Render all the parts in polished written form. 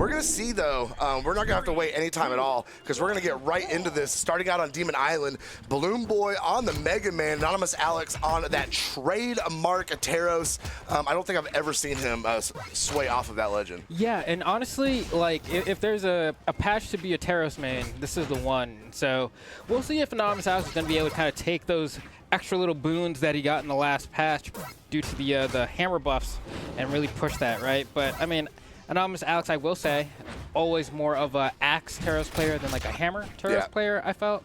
We're going to see, though, we're not going to have to wait any time at all because we're going to get right into this. Starting out on Demon Island, BalloonBoy on the Mega Man, Anonymous Alex on that trademark Ateros. I don't think I've ever seen him sway off of that legend. Yeah, and honestly, like, if there's a patch to be a Ateros main, this is the one. So we'll see if Anonymous Alex is going to be able to kind of take those extra little boons that he got in the last patch due to the hammer buffs and really push that, right? But, I mean, Anonymous Alex, I will say, always more of a axe Teros player than like a hammer Teros player, I felt.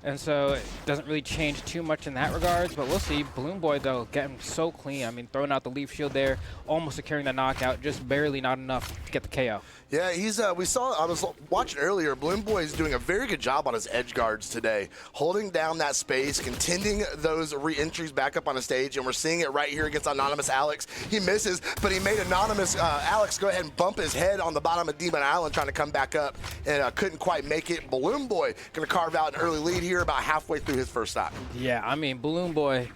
And so it doesn't really change too much in that regards, but we'll see. BalloonBoy, though, getting so clean. I mean, throwing out the leaf shield there, almost securing the knockout, just barely not enough to get the KO. Yeah, he's. I was watching earlier. BalloonBoy is doing a very good job on his edge guards today, holding down that space, contending those re-entries back up on the stage, and we're seeing it right here against Anonymous Alex. He misses, but he made Anonymous Alex go ahead and bump his head on the bottom of Demon Island, trying to come back up, and couldn't quite make it. BalloonBoy going to carve out an early lead here, about halfway through his first stock. Yeah, I mean, BalloonBoy.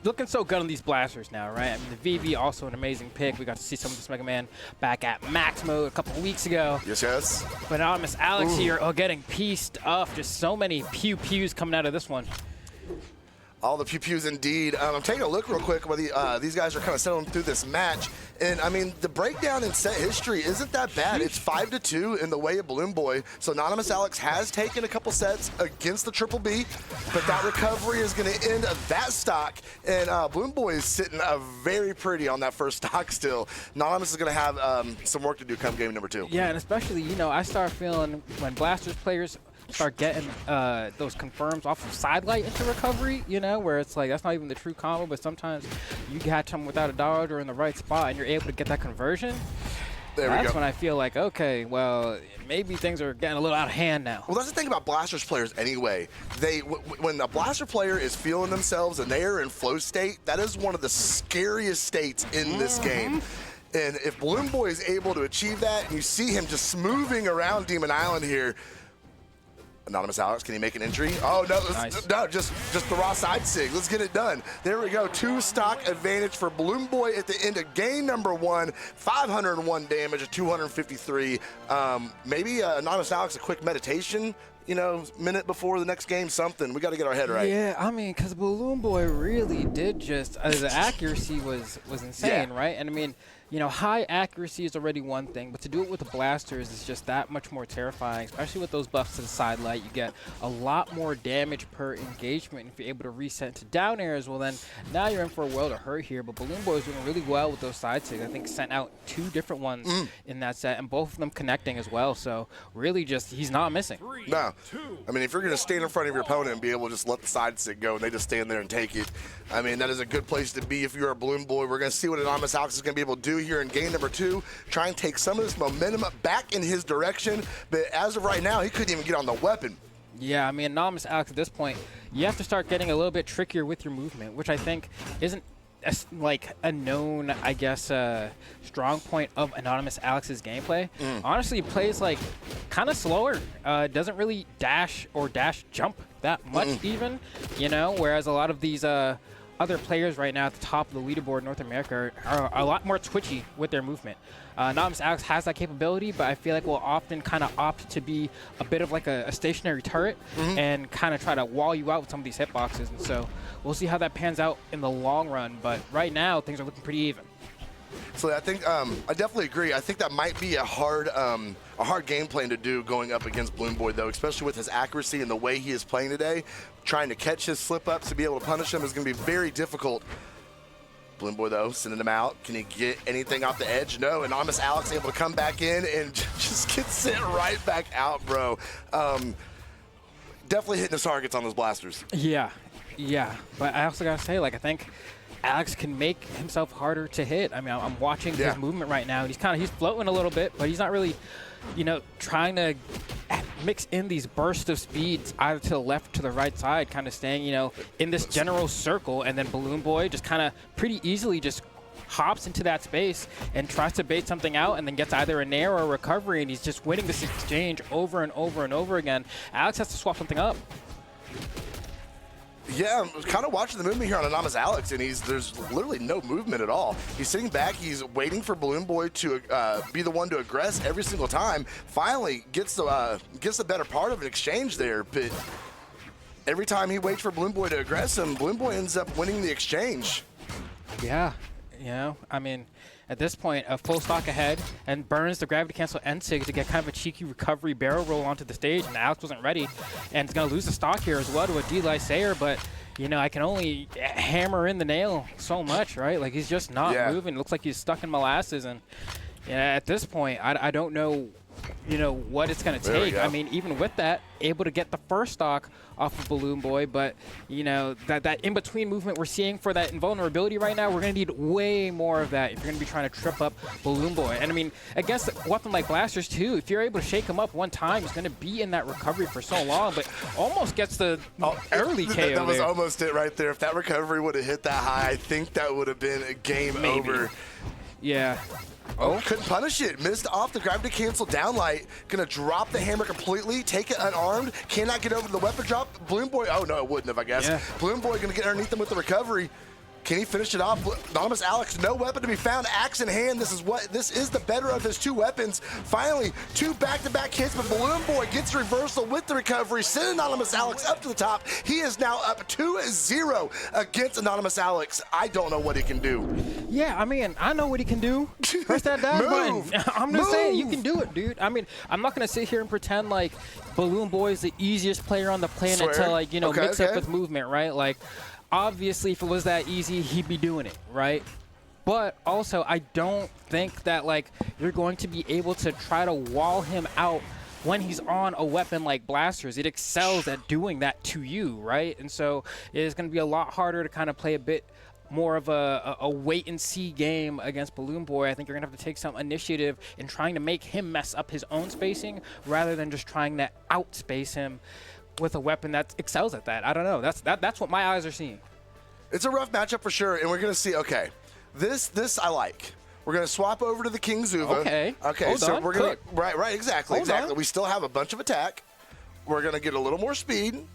Looking so good on these blasters now, right? I mean, the VV also an amazing pick. We got to see some of this Mega Man back at max mode a couple of weeks ago. Yes, yes. But Anonymous Alex here getting pieced up. Just so many pew-pews coming out of this one. All the pew-pews indeed. I'm taking a look real quick where these guys are kind of settling through this match. And, I mean, the breakdown in set history isn't that bad. It's 5-2 in the way of BalloonBoy. So Anonymous Alex has taken a couple sets against the Triple B, but that recovery is going to end that stock. And BalloonBoy is sitting very pretty on that first stock still. Anonymous is going to have some work to do come game number 2. Yeah, and especially, you know, I start feeling when Blasters players start getting those confirms off of sidelight into recovery, you know, where it's like that's not even the true combo, but sometimes you catch them without a dodge or in the right spot and you're able to get that conversion. That's when I feel like, okay, well, maybe things are getting a little out of hand now. Well, that's the thing about Blasters players anyway. When a Blaster player is feeling themselves and they are in flow state, that is one of the scariest states in this game. And if BalloonBoy is able to achieve that, and you see him just moving around Demon Island here, Anonymous Alex, can he make an entry? Oh, no, nice. No, just the raw side sig. Let's get it done. There we go. 2 stock advantage for BalloonBoy at the end of game number 1. 501 damage at 253. Maybe Anonymous Alex a quick meditation, you know, minute before the next game, something. We got to get our head right. Yeah, I mean, because BalloonBoy really did just, the accuracy was insane, right? And I mean, you know, high accuracy is already one thing, but to do it with the blasters is just that much more terrifying, especially with those buffs to the side light. You get a lot more damage per engagement. If you're able to reset to down airs, well then, now you're in for a world of hurt here. But BalloonBoy is doing really well with those side sigs. I think sent out 2 different ones in that set, and both of them connecting as well. So really just, he's not missing. No. I mean, if you're going to stand in front of your opponent and be able to just let the side sig go and they just stand there and take it, I mean, that is a good place to be if you're a BalloonBoy. We're going to see what Anonymous Alex is going to be able to do here in game number 2. Try and take some of this momentum back in his direction. But as of right now, he couldn't even get on the weapon. Yeah, I mean, Anonymous Alex at this point, you have to start getting a little bit trickier with your movement, which I think isn't like a known, I guess, strong point of Anonymous Alex's gameplay. Honestly, he plays like kind of slower. Doesn't really dash or dash jump that much even, you know, whereas a lot of these other players right now at the top of the leaderboard in North America are a lot more twitchy with their movement. Anonymous Alex has that capability, but I feel like we'll often kind of opt to be a bit of like a stationary turret and kind of try to wall you out with some of these hitboxes. And so we'll see how that pans out in the long run. But right now, things are looking pretty even. So I think I definitely agree. I think that might be a hard game plan to do going up against BalloonBoy, though, especially with his accuracy and the way he is playing today. Trying to catch his slip-ups to be able to punish him is going to be very difficult. BalloonBoy, though, sending him out. Can he get anything off the edge? No. Anonymous Alex able to come back in and just get sent right back out, bro. Definitely hitting his targets on those blasters. Yeah. But I also got to say, like, I think Alex can make himself harder to hit. I mean, I'm watching his movement right now. He's floating a little bit, but he's not really, you know, trying to mix in these bursts of speeds either to the left or to the right side, kind of staying, you know, in this general circle. And then BalloonBoy just kind of pretty easily just hops into that space and tries to bait something out and then gets either a nair or a recovery, and he's just winning this exchange over and over and over again. Alex has to swap something up. Yeah, I'm kind of watching the movement here on Anonymous Alex, and there's literally no movement at all. He's sitting back. He's waiting for BalloonBoy to be the one to aggress every single time. Finally gets the better part of an exchange there, but every time he waits for BalloonBoy to aggress him, BalloonBoy ends up winning the exchange. Yeah, I mean, at this point, a full stock ahead and burns the gravity cancel NSIG to get kind of a cheeky recovery barrel roll onto the stage, and Alex wasn't ready, and is going to lose the stock here as well to a D-Light Sayer, but I can only hammer in the nail so much, right? Like, he's just not moving. It looks like he's stuck in molasses, and at this point, I don't know, what it's going to take. I mean, even with that, able to get the first stock off of BalloonBoy, but, that in-between movement we're seeing for that invulnerability right now, we're going to need way more of that if you're going to be trying to trip up BalloonBoy. And, I mean, against a weapon like Blasters, too, if you're able to shake him up one time, he's going to be in that recovery for so long, but almost gets the early KO That was there. almost it right there. If that recovery would have hit that high, I think that would have been a game over. Yeah. Oh, couldn't punish it. Missed off the gravity cancel downlight. Gonna drop the hammer completely, take it unarmed. Cannot get over to the weapon drop. BalloonBoy, oh no, it wouldn't have, I guess. Yeah. BalloonBoy gonna get underneath him with the recovery. Can he finish it off? Anonymous Alex, no weapon to be found. Axe in hand. This is the better of his two weapons. Finally, two back-to-back hits, but BalloonBoy gets reversal with the recovery. Send Anonymous Alex up to the top. He is now up 2-0 against Anonymous Alex. I don't know what he can do. Yeah, I mean, I know what he can do. Press that dash button. I'm just saying, you can do it, dude. I mean, I'm not going to sit here and pretend like BalloonBoy is the easiest player on the planet to, like, mix up with movement, right? Like, obviously, if it was that easy, he'd be doing it, right? But also, I don't think that, like, you're going to be able to try to wall him out when he's on a weapon like Blasters. It excels at doing that to you, right? And so it's going to be a lot harder to kind of play a bit more of a wait-and-see game against BalloonBoy. I think you're going to have to take some initiative in trying to make him mess up his own spacing rather than just trying to outspace him with a weapon that excels at that. I don't know. That's what my eyes are seeing. It's a rough matchup for sure, and we're going to see, okay, this I like. We're going to swap over to the King Zuva. Okay. Okay, so we're going to, right, exactly. On. We still have a bunch of attack. We're going to get a little more speed.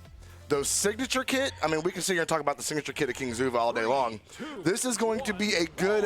Those signature kit, I mean, we can sit here and talk about the signature kit of King Zuva all day long. This is going to be a good,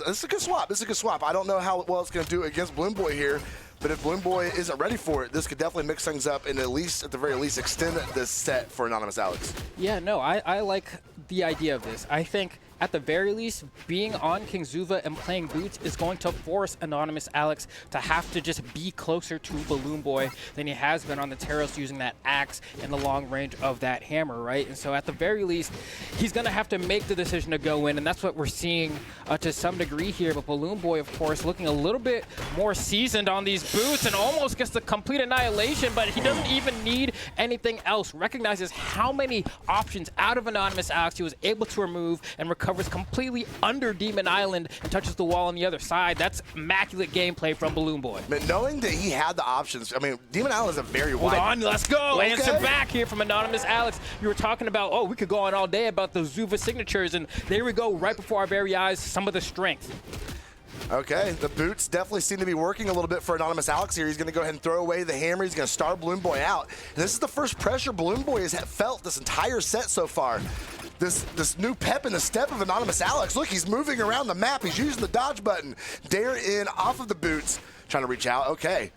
this is a good swap. This is a good swap. I don't know how well it's going to do against BalloonBoy here, but if BalloonBoy isn't ready for it, this could definitely mix things up and at the very least, extend this set for Anonymous Alex. Yeah, no, I like the idea of this. I think at the very least, being on King Zuva and playing boots is going to force Anonymous Alex to have to just be closer to BalloonBoy than he has been on the Terros using that axe and the long range of that hammer, right? And so at the very least, he's going to have to make the decision to go in, and that's what we're seeing to some degree here. But BalloonBoy, of course, looking a little bit more seasoned on these boots and almost gets the complete annihilation, but he doesn't even need anything else. Recognizes how many options out of Anonymous Alex he was able to remove and recovers completely under Demon Island and touches the wall on the other side. That's immaculate gameplay from BalloonBoy. Man, knowing that he had the options, I mean, Demon Island is a very wide... Hold on, let's go. Okay. Answer back here from Anonymous Alex. You were talking about, oh, we could go on all day about the Zuva signatures, and there we go, right before our very eyes, some of the strength. Okay, the boots definitely seem to be working a little bit for Anonymous Alex here. He's going to go ahead and throw away the hammer. He's going to star BalloonBoy out. And this is the first pressure BalloonBoy has felt this entire set so far. This new pep in the step of Anonymous Alex. Look, he's moving around the map. He's using the dodge button. Dare in off of the boots, trying to reach out. Okay.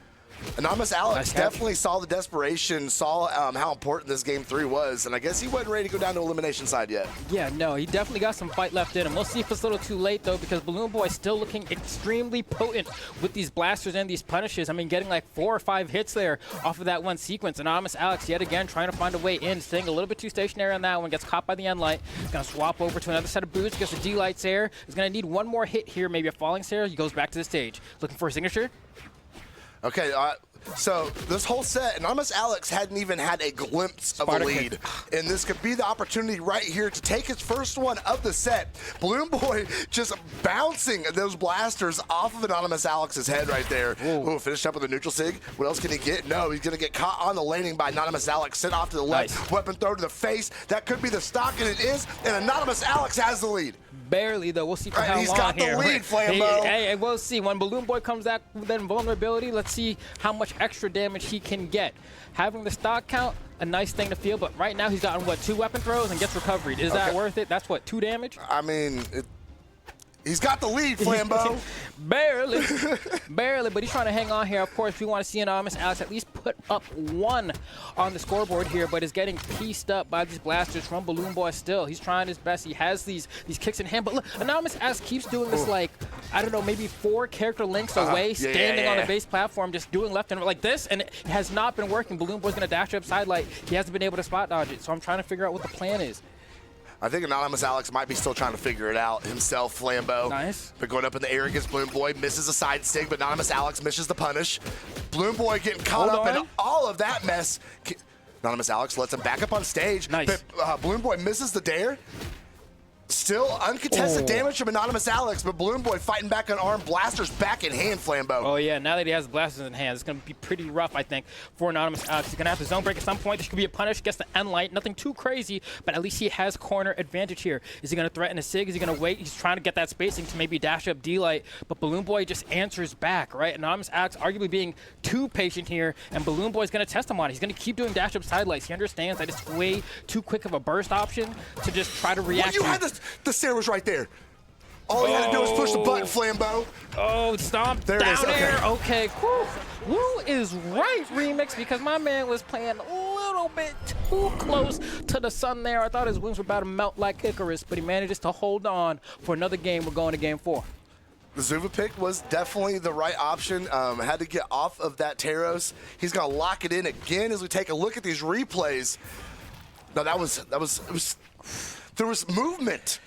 Anonymous Alex definitely saw the desperation, saw how important this game 3 was, and I guess he wasn't ready to go down to elimination side yet. Yeah, no, he definitely got some fight left in him. We'll see if it's a little too late, though, because BalloonBoy is still looking extremely potent with these blasters and these punishes. I mean, getting like 4 or 5 hits there off of that one sequence. Anonymous Alex, yet again, trying to find a way in, staying a little bit too stationary on that one, gets caught by the end light. Going to swap over to another set of boots, gets a D-Light Sayer. He's going to need one more hit here, maybe a falling Sayer. He goes back to the stage. Looking for a signature. Okay, so this whole set, Anonymous Alex hadn't even had a glimpse of a lead. And this could be the opportunity right here to take his first one of the set. BalloonBoy just bouncing those blasters off of Anonymous Alex's head right there. Ooh, finished up with a neutral sig. What else can he get? No, he's going to get caught on the landing by Anonymous Alex, sent off to the left. Nice. Weapon throw to the face. That could be the stock, and it is. And Anonymous Alex has the lead. Barely, though. We'll see for how long he's got the lead, Flambeau. Hey, we'll see. When BalloonBoy comes back with that invulnerability, let's see how much much extra damage he can get. Having the stock count, a nice thing to feel, but right now he's gotten, what, 2 weapon throws and gets recovered. Is that worth it? That's, what, 2 damage? I mean, he's got the lead, Flambeau. Barely. Barely, but he's trying to hang on here. Of course, we want to see Anonymous Alex at least put up 1 on the scoreboard here, but is getting pieced up by these blasters from BalloonBoy still. He's trying his best. He has these kicks in hand, but look, Anonymous Alex keeps doing this, like, I don't know, maybe 4 character links away, standing on the base platform, just doing left and right like this, and it has not been working. BalloonBoy's going to dash up side light. He hasn't been able to spot dodge it, so I'm trying to figure out what the plan is. I think Anonymous Alex might be still trying to figure it out himself, Flambeau. Nice. But going up in the air against BalloonBoy, misses a side stick, but Anonymous Alex misses the punish. BalloonBoy getting caught up in all of that mess. Anonymous Alex lets him back up on stage. Nice. But BalloonBoy misses the dare. Still uncontested damage from Anonymous Alex, but BalloonBoy fighting back on arm, blasters back in hand, Flambeau. Oh yeah, now that he has the blasters in hand, it's going to be pretty rough, I think, for Anonymous Alex. He's going to have to zone break at some point. This could be a punish, gets the end light, nothing too crazy, but at least he has corner advantage here. Is he going to threaten a sig? Is he going to wait? He's trying to get that spacing to maybe dash up D-light, but BalloonBoy just answers back, right? Anonymous Alex arguably being too patient here, and BalloonBoy's going to test him on it. He's going to keep doing dash up side lights. He understands that it's way too quick of a burst option to just try to react. Well, you had the Sarah was right there. All you had to do was push the button, Flambeau. Oh, stomp there down it is. there. Okay, Woo is right remix, because my man was playing a little bit too close to the sun there. I thought his wings were about to melt like Icarus, but he manages to hold on for another game. We're going to game 4. The Zuva pick was definitely the right option. Had to get off of that Taros. He's going to lock it in again as we take a look at these replays. No, there was movement.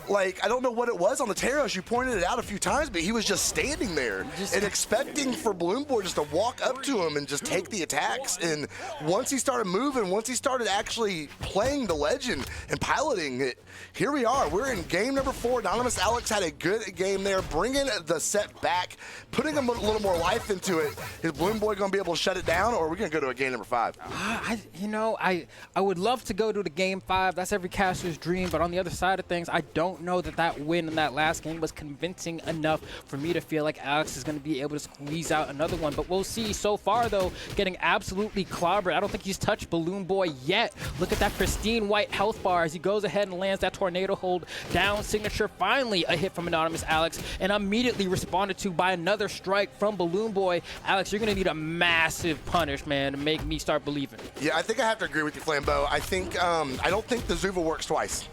Like, I don't know what it was on the Taros. You pointed it out a few times, but he was just standing there and expecting for BalloonBoy just to walk up to him and just take the attacks. And once he started moving, once he started actually playing the legend and piloting it, here we are. We're in game number 4. Anonymous Alex had a good game there, bringing the set back, putting a little more life into it. Is BalloonBoy going to be able to shut it down, or are we going to go to a game number 5? I would love to go to the game 5. That's every caster's dream. But on the other side of things, I don't know that win in that last game was convincing enough for me to feel like Alex is going to be able to squeeze out another one. But we'll see. So far, though, getting absolutely clobbered. I don't think he's touched BalloonBoy yet. Look at that pristine white health bar as he goes ahead and lands that tornado hold down signature. Finally, a hit from Anonymous Alex, and immediately responded to by another strike from BalloonBoy. Alex, you're going to need a massive punish, man, to make me start believing. Yeah, I think I have to agree with you, Flambeau. I don't think the Zuva works twice.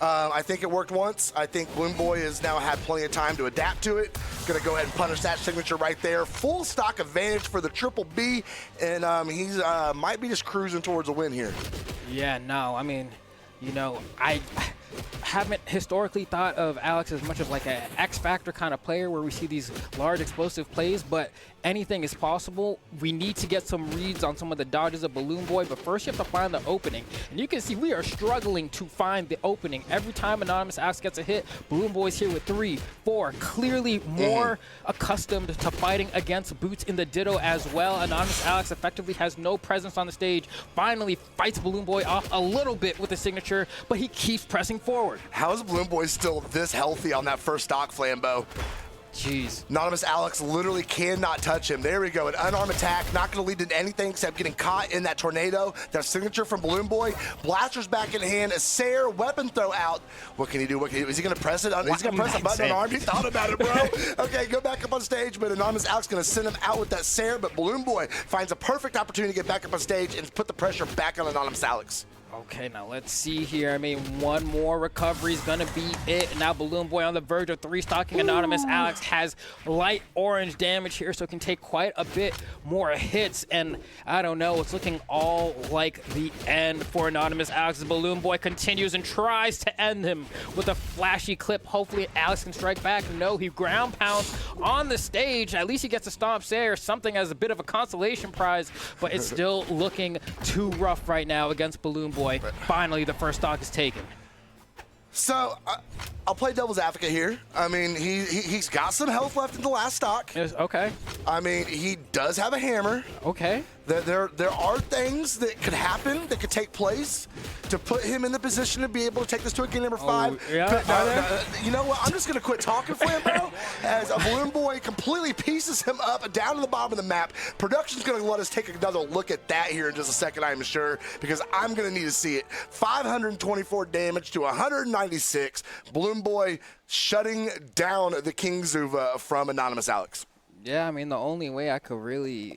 I think it worked once. I think BalloonBoy has now had plenty of time to adapt to it. Gonna go ahead and punish that signature right there. Full stock advantage for the Triple B, and he's might be just cruising towards a win here. Yeah, no, I mean, I haven't historically thought of Alex as much of like an X-Factor kind of player where we see these large explosive plays, but anything is possible. We need to get some reads on some of the dodges of BalloonBoy, but first you have to find the opening. And you can see we are struggling to find the opening. Every time Anonymous Alex gets a hit, BalloonBoy's here with 3, 4, clearly more accustomed to fighting against Boots in the Ditto as well. Anonymous Alex effectively has no presence on the stage, finally fights BalloonBoy off a little bit with the signature, but he keeps pressing forward. How is BalloonBoy still this healthy on that first stock, Flambeau? Jeez. Anonymous Alex literally cannot touch him. There we go. An unarmed attack, not going to lead to anything except getting caught in that tornado. That signature from BalloonBoy. Blasters back in hand. A Sair weapon throw out. What can he do? Is he going to press it? He's going to press a button unarmed. He thought about it, bro. Okay, go back up on stage, but Anonymous Alex going to send him out with that Sair, but BalloonBoy finds a perfect opportunity to get back up on stage and put the pressure back on Anonymous Alex. Okay, now let's see here. I mean, one more recovery is going to be it. Now BalloonBoy on the verge of 3-stocking Anonymous Alex has light orange damage here, so it can take quite a bit more hits. And I don't know, it's looking all like the end for Anonymous Alex. BalloonBoy continues and tries to end him with a flashy clip. Hopefully Alex can strike back. No, he ground pounds on the stage. At least he gets a stomp Sair, something as a bit of a consolation prize, but it's still looking too rough right now against BalloonBoy. Finally, the first stock is taken. So, I'll play devil's advocate here. I mean, he's got some health left in the last stock. Okay. I mean, he does have a hammer. Okay. There are things that could happen, that could take place to put him in the position to be able to take this to a game number 5. Yeah, you know what? I'm just going to quit talking, Flambeau, as a BalloonBoy completely pieces him up down to the bottom of the map. Production's going to let us take another look at that here in just a second, I'm sure, because I'm going to need to see it. 524 damage to 196. BalloonBoy shutting down the King Zuva from Anonymous Alex. Yeah, I mean, the only way I could really